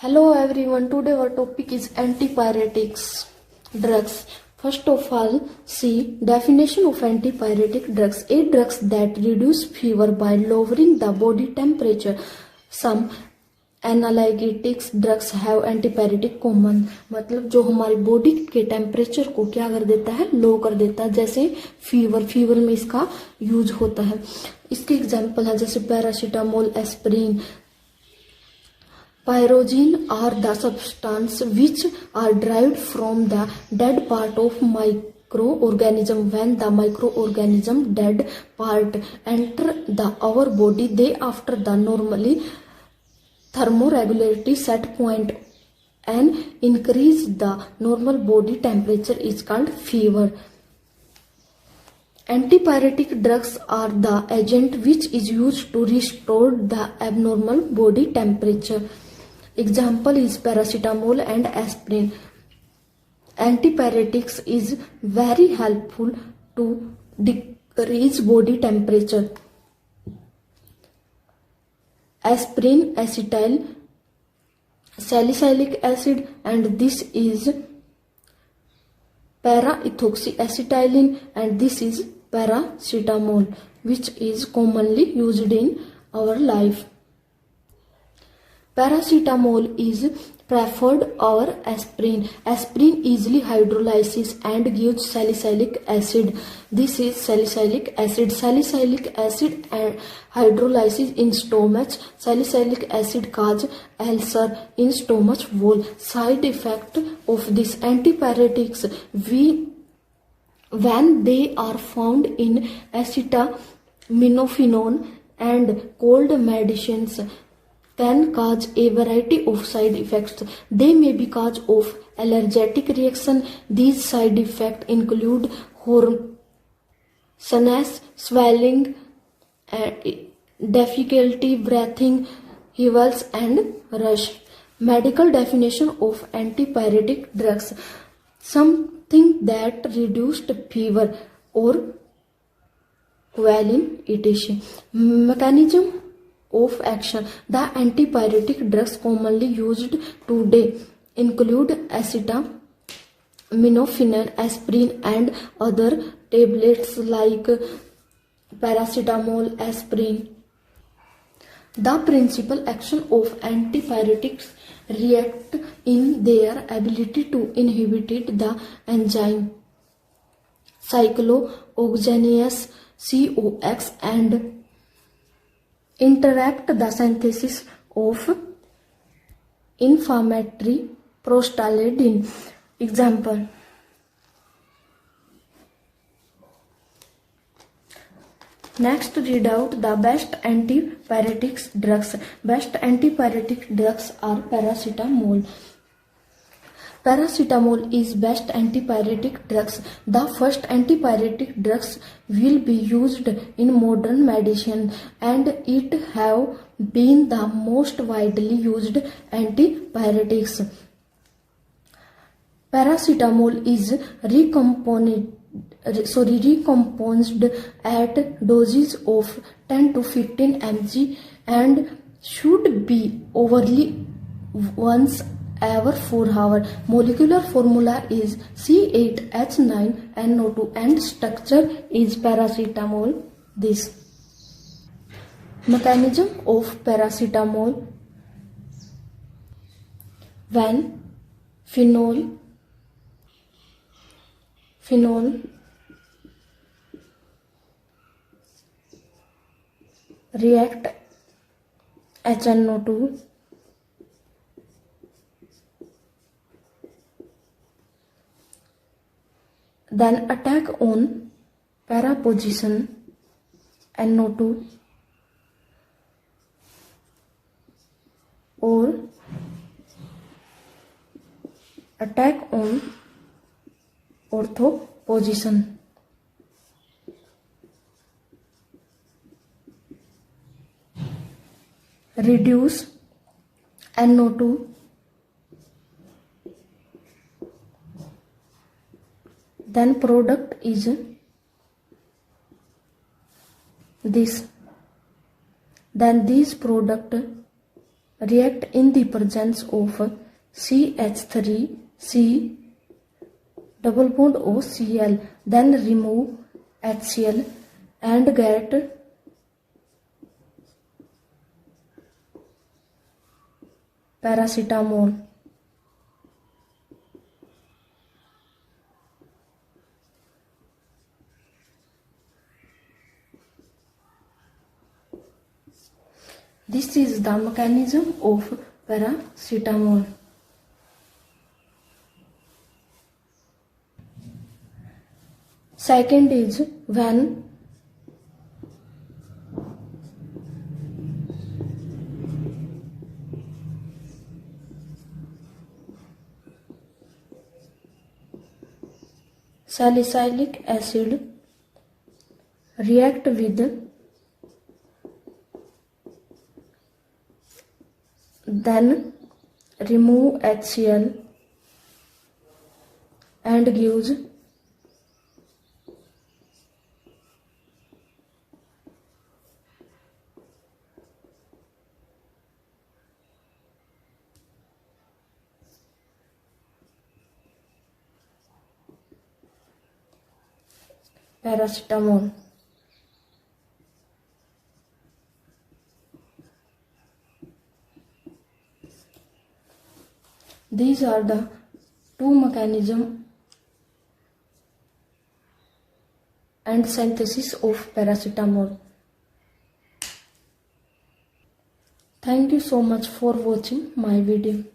Hello everyone, today our topic is antipyretics drugs. First of all, see definition of antipyretic drugs. A drugs that reduce fever by lowering the body temperature. Some analgesics drugs have antipyretic common, मतलब जो हमारी body के temperature को क्या कर देता है, लो कर देता है. जैसे फीवर में इसका यूज होता है. इसके एग्जांपल है जैसे paracetamol, aspirin. Pyrogen are the substance which are derived from the dead part of microorganism. When the microorganism dead part enter our body, they after the normally thermoregulatory set point and increase the normal body temperature is called fever. Antipyretic drugs are the agent which is used to restore the abnormal body temperature. Example is paracetamol and aspirin. Antipyretics is very helpful to decrease body temperature. Aspirin, acetyl salicylic acid, and this is para-ethoxyacetylene, and this is paracetamol, which is commonly used in our life. Paracetamol is preferred over aspirin. Aspirin easily hydrolyzes and gives salicylic acid. This is salicylic acid. Salicylic acid hydrolyzes in stomach. Salicylic acid causes ulcer in stomach wall. Side effect of these antipyretics, when they are found in acetaminophen and cold medicines, can cause a variety of side effects. They may be cause of allergic reaction. These side effects include hoarseness, swelling, difficulty breathing, heavels, and rush. Medical definition of antipyretic drugs: something that reduced fever or quelling itching. Mechanism of action: the antipyretic drugs commonly used today include acetaminophen, aspirin, and other tablets like paracetamol, aspirin. The principal action of antipyretics react in their ability to inhibit the enzyme cyclooxygenase COX and interact the synthesis of inflammatory prostaglandin. Example: next, read out the best antipyretic drugs. Best antipyretic drugs are paracetamol. Paracetamol is best antipyretic drugs. The first antipyretic drugs will be used in modern medicine, and it have been the most widely used antipyretics. Paracetamol is recomposed at doses of 10 to 15 mg and should be orally once every 4 hours. Molecular formula is C8H9NO2 and structure is paracetamol. This mechanism of paracetamol: when phenol react HNO2, then attack on para position NO2 or attack on ortho position. Reduce NO2, then product is this. Then this product react in the presence of CH3C double bond OCl, then remove HCl and get paracetamol. This is the mechanism of paracetamol. Second is when salicylic acid react with then remove HCl and gives paracetamol. These are the two mechanisms and synthesis of paracetamol. Thank you so much for watching my video.